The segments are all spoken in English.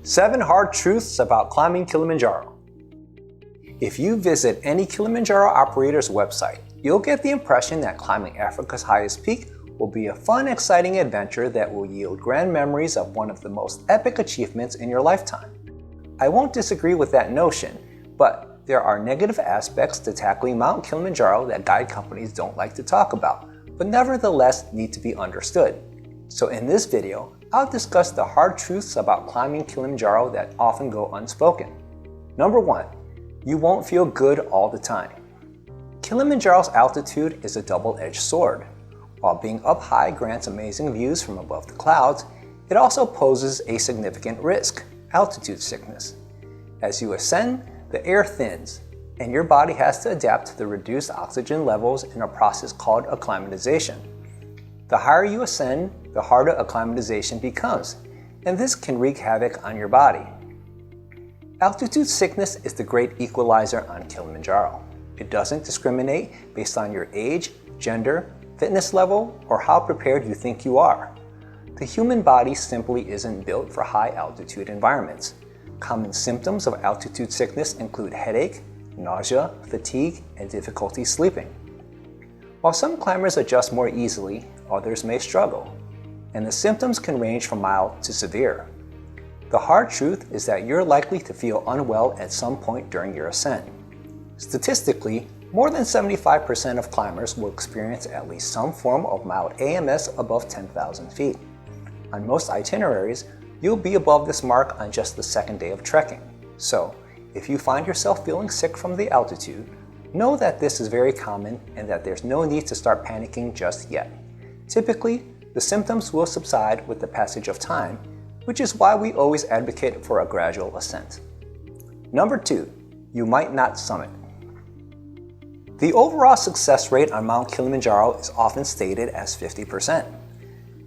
7 Hard Truths About Climbing Kilimanjaro. If you visit any Kilimanjaro operator's website, you'll get the impression that climbing Africa's highest peak will be a fun, exciting adventure that will yield grand memories of one of the most epic achievements in your lifetime. I won't disagree with that notion, but there are negative aspects to tackling Mount Kilimanjaro that guide companies don't like to talk about, but nevertheless need to be understood. So in this video, I'll discuss the hard truths about climbing Kilimanjaro that often go unspoken. Number 1. You won't feel good all the time. Kilimanjaro's altitude is a double-edged sword. While being up high grants amazing views from above the clouds, it also poses a significant risk: altitude sickness. As you ascend, the air thins, and your body has to adapt to the reduced oxygen levels in a process called acclimatization. The higher you ascend, the harder acclimatization becomes, and this can wreak havoc on your body. Altitude sickness is the great equalizer on Kilimanjaro. It doesn't discriminate based on your age, gender, fitness level, or how prepared you think you are. The human body simply isn't built for high altitude environments. Common symptoms of altitude sickness include headache, nausea, fatigue, and difficulty sleeping. While some climbers adjust more easily, others may struggle, and the symptoms can range from mild to severe. The hard truth is that you're likely to feel unwell at some point during your ascent. Statistically, more than 75% of climbers will experience at least some form of mild AMS above 10,000 feet. On most itineraries, you'll be above this mark on just the second day of trekking. So, if you find yourself feeling sick from the altitude, know that this is very common and that there's no need to start panicking just yet. Typically, the symptoms will subside with the passage of time, which is why we always advocate for a gradual ascent. Number 2. You might not summit. The overall success rate on Mount Kilimanjaro is often stated as 50%.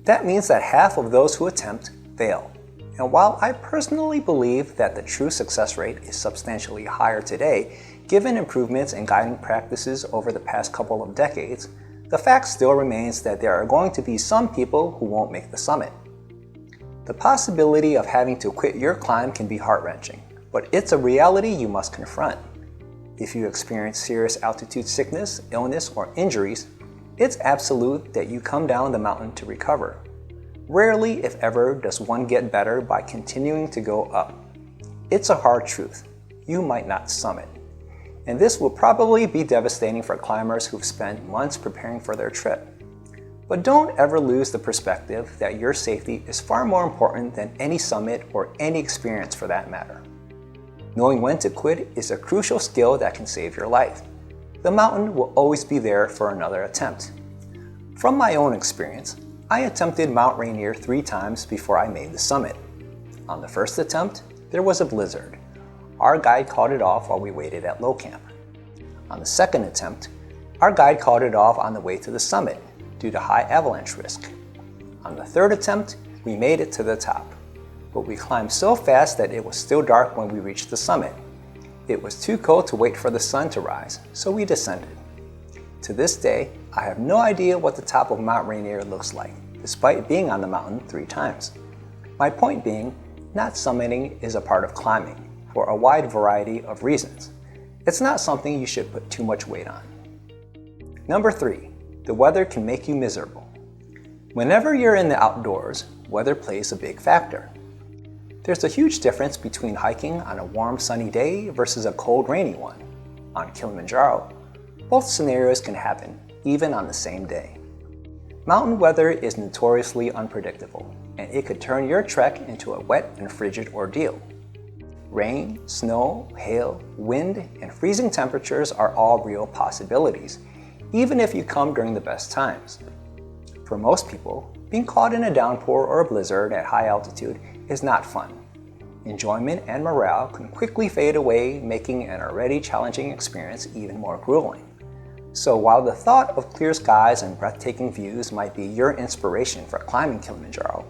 That means that half of those who attempt fail. And while I personally believe that the true success rate is substantially higher today, given improvements in guiding practices over the past couple of decades, the fact still remains that there are going to be some people who won't make the summit. The possibility of having to quit your climb can be heart-wrenching, but it's a reality you must confront. If you experience serious altitude sickness, illness, or injuries, it's absolute that you come down the mountain to recover. Rarely, if ever, does one get better by continuing to go up. It's a hard truth. You might not summit. And this will probably be devastating for climbers who've spent months preparing for their trip. But don't ever lose the perspective that your safety is far more important than any summit or any experience for that matter. Knowing when to quit is a crucial skill that can save your life. The mountain will always be there for another attempt. From my own experience, I attempted Mount Rainier 3 times before I made the summit. On the first attempt, there was a blizzard. Our guide called it off while we waited at low camp. On the second attempt, our guide called it off on the way to the summit due to high avalanche risk. On the third attempt, we made it to the top, but we climbed so fast that it was still dark when we reached the summit. It was too cold to wait for the sun to rise, so we descended. To this day, I have no idea what the top of Mount Rainier looks like, despite being on the mountain 3 times. My point being, not summiting is a part of climbing, for a wide variety of reasons. It's not something you should put too much weight on. Number 3. The weather can make you miserable. Whenever you're in the outdoors, weather plays a big factor. There's a huge difference between hiking on a warm sunny day versus a cold rainy one. On Kilimanjaro, both scenarios can happen, even on the same day. Mountain weather is notoriously unpredictable, and it could turn your trek into a wet and frigid ordeal. Rain, snow, hail, wind, and freezing temperatures are all real possibilities, even if you come during the best times. For most people, being caught in a downpour or a blizzard at high altitude is not fun. Enjoyment and morale can quickly fade away, making an already challenging experience even more grueling. So while the thought of clear skies and breathtaking views might be your inspiration for climbing Kilimanjaro,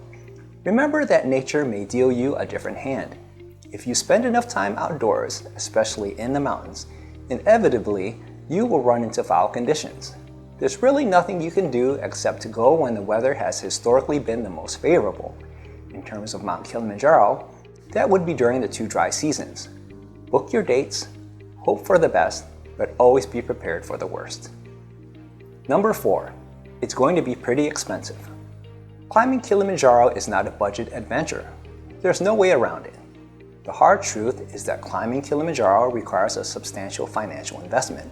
remember that nature may deal you a different hand. If you spend enough time outdoors, especially in the mountains, inevitably you will run into foul conditions. There's really nothing you can do except to go when the weather has historically been the most favorable. In terms of Mount Kilimanjaro, That would be during the 2 dry seasons. Book your dates, hope for the best, but always be prepared for the worst. Number 4. It's going to be pretty expensive. Climbing Kilimanjaro is not a budget adventure. There's no way around it. The hard truth is that climbing Kilimanjaro requires a substantial financial investment.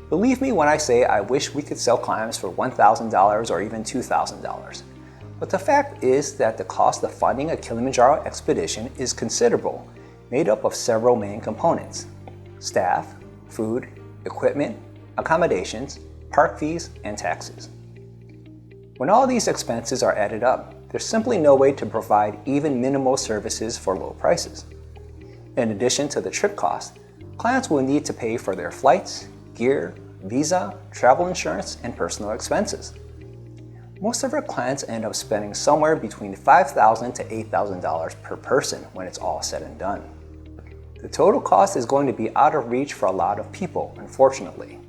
Believe me when I say I wish we could sell climbs for $1,000 or even $2,000. But the fact is that the cost of funding a Kilimanjaro expedition is considerable, made up of several main components: staff, food, equipment, accommodations, park fees, and taxes. When all these expenses are added up, there's simply no way to provide even minimal services for low prices. In addition to the trip cost, clients will need to pay for their flights, gear, visa, travel insurance, and personal expenses. Most of our clients end up spending somewhere between $5,000 to $8,000 per person when it's all said and done. The total cost is going to be out of reach for a lot of people, unfortunately.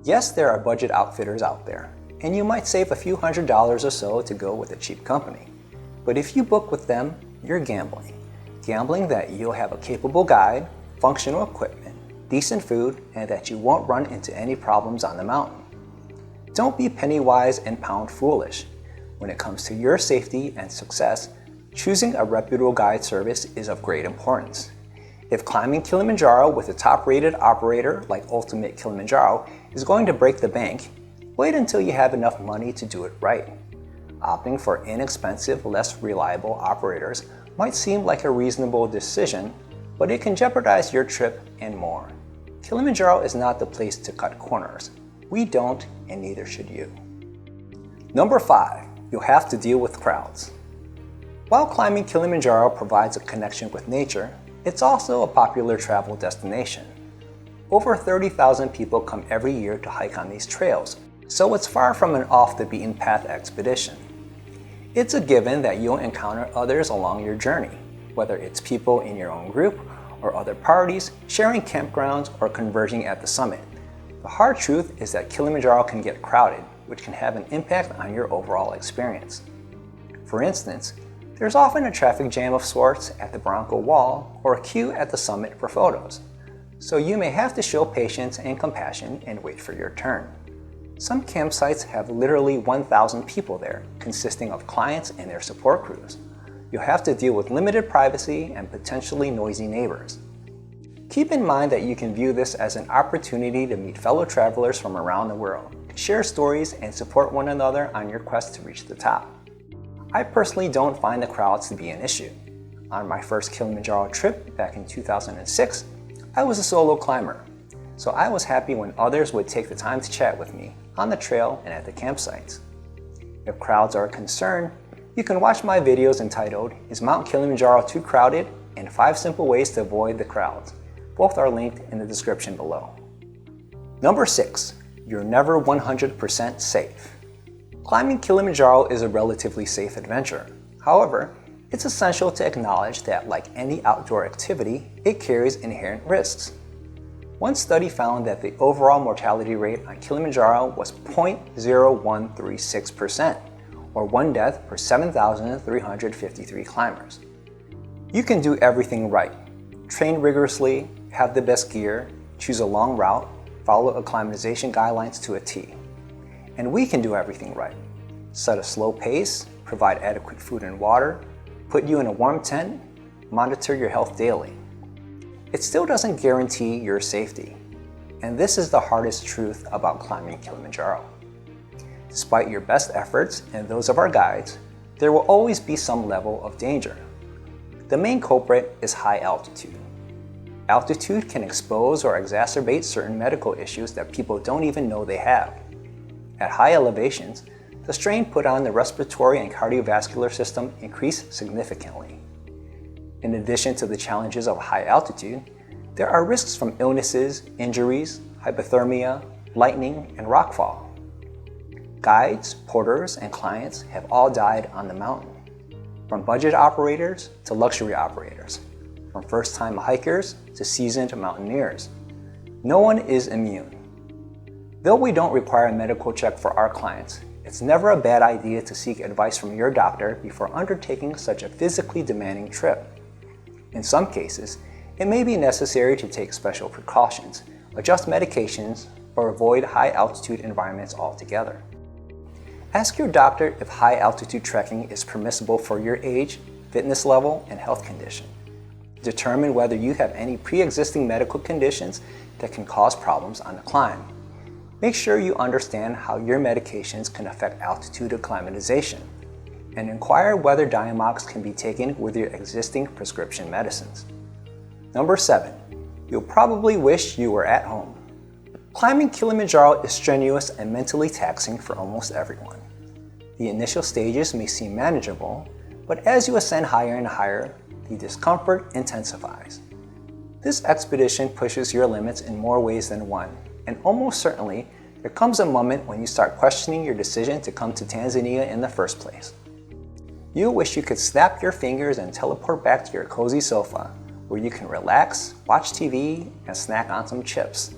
Yes, there are budget outfitters out there, and you might save a few $100s or so to go with a cheap company. But if you book with them, you're gambling. Gambling that you'll have a capable guide, functional equipment, decent food, and that you won't run into any problems on the mountain. Don't be penny wise and pound foolish. When it comes to your safety and success, choosing a reputable guide service is of great importance. If climbing Kilimanjaro with a top-rated operator like Ultimate Kilimanjaro is going to break the bank, wait until you have enough money to do it right. Opting for inexpensive, less reliable operators might seem like a reasonable decision, but it can jeopardize your trip and more. Kilimanjaro is not the place to cut corners. We don't, and neither should you. Number 5. You'll have to deal with crowds. While climbing Kilimanjaro provides a connection with nature, it's also a popular travel destination. Over 30,000 people come every year to hike on these trails, so it's far from an off-the-beaten-path expedition. It's a given that you'll encounter others along your journey, whether it's people in your own group or other parties, sharing campgrounds, or converging at the summit. The hard truth is that Kilimanjaro can get crowded, which can have an impact on your overall experience. For instance, there's often a traffic jam of sorts at the Bronco Wall or a queue at the summit for photos. So you may have to show patience and compassion and wait for your turn. Some campsites have literally 1,000 people there, consisting of clients and their support crews. You'll have to deal with limited privacy and potentially noisy neighbors. Keep in mind that you can view this as an opportunity to meet fellow travelers from around the world, share stories, and support one another on your quest to reach the top. I personally don't find the crowds to be an issue. On my first Kilimanjaro trip back in 2006, I was a solo climber, so I was happy when others would take the time to chat with me on the trail and at the campsites. If crowds are a concern, you can watch my videos entitled "Is Mount Kilimanjaro Too Crowded?" and 5 Simple Ways to Avoid the Crowds. Both are linked in the description below. Number 6. You're never 100% safe. Climbing Kilimanjaro is a relatively safe adventure. However, it's essential to acknowledge that, like any outdoor activity, it carries inherent risks. One study found that the overall mortality rate on Kilimanjaro was 0.0136%, or 1 death per 7,353 climbers. You can do everything right. Train rigorously, have the best gear, choose a long route, follow acclimatization guidelines to a T. And we can do everything right. Set a slow pace, provide adequate food and water, put you in a warm tent, monitor your health daily. It still doesn't guarantee your safety. And this is the hardest truth about climbing Kilimanjaro. Despite your best efforts and those of our guides, there will always be some level of danger. The main culprit is high altitude. Altitude can expose or exacerbate certain medical issues that people don't even know they have. At high elevations, the strain put on the respiratory and cardiovascular system increase significantly. In addition to the challenges of high altitude, there are risks from illnesses, injuries, hypothermia, lightning, and rockfall. Guides, porters, and clients have all died on the mountain, from budget operators to luxury operators, from first-time hikers to seasoned mountaineers. No one is immune. Though we don't require a medical check for our clients, it's never a bad idea to seek advice from your doctor before undertaking such a physically demanding trip. In some cases, it may be necessary to take special precautions, adjust medications, or avoid high-altitude environments altogether. Ask your doctor if high-altitude trekking is permissible for your age, fitness level, and health condition. Determine whether you have any pre-existing medical conditions that can cause problems on the climb. Make sure you understand how your medications can affect altitude acclimatization, and inquire whether Diamox can be taken with your existing prescription medicines. Number 7. You'll probably wish you were at home. Climbing Kilimanjaro is strenuous and mentally taxing for almost everyone. The initial stages may seem manageable, but as you ascend higher and higher, the discomfort intensifies. This expedition pushes your limits in more ways than one, and almost certainly, there comes a moment when you start questioning your decision to come to Tanzania in the first place. You'll wish you could snap your fingers and teleport back to your cozy sofa, where you can relax, watch TV, and snack on some chips.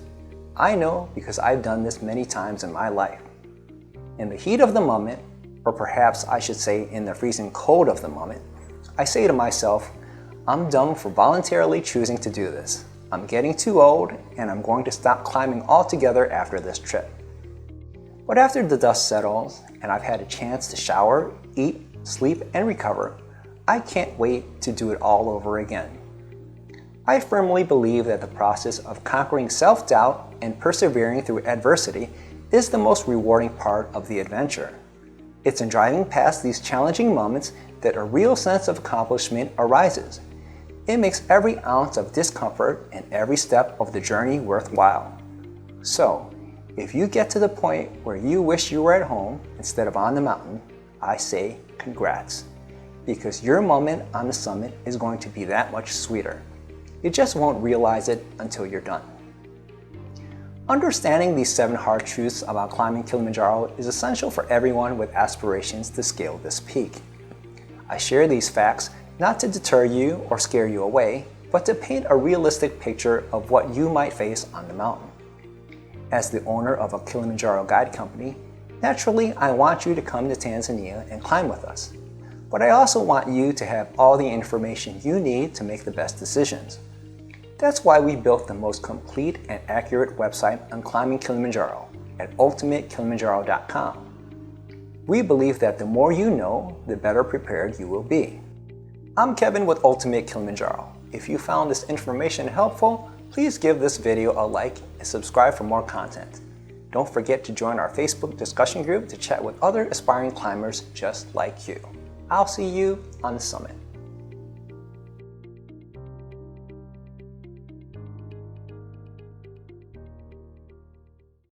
I know because I've done this many times in my life. In the heat of the moment, or perhaps I should say in the freezing cold of the moment, I say to myself, I'm dumb for voluntarily choosing to do this. I'm getting too old, and I'm going to stop climbing altogether after this trip. But after the dust settles, and I've had a chance to shower, eat, sleep, and recover, I can't wait to do it all over again. I firmly believe that the process of conquering self-doubt and persevering through adversity is the most rewarding part of the adventure. It's in driving past these challenging moments that a real sense of accomplishment arises. It makes every ounce of discomfort and every step of the journey worthwhile. So, if you get to the point where you wish you were at home instead of on the mountain, I say congrats, because your moment on the summit is going to be that much sweeter. You just won't realize it until you're done. Understanding these 7 hard truths about climbing Kilimanjaro is essential for everyone with aspirations to scale this peak. I share these facts not to deter you or scare you away, but to paint a realistic picture of what you might face on the mountain. As the owner of a Kilimanjaro guide company, naturally I want you to come to Tanzania and climb with us. But I also want you to have all the information you need to make the best decisions. That's why we built the most complete and accurate website on climbing Kilimanjaro at ultimatekilimanjaro.com. We believe that the more you know, the better prepared you will be. I'm Kevin with Ultimate Kilimanjaro. If you found this information helpful, please give this video a like and subscribe for more content. Don't forget to join our Facebook discussion group to chat with other aspiring climbers just like you. I'll see you on the summit.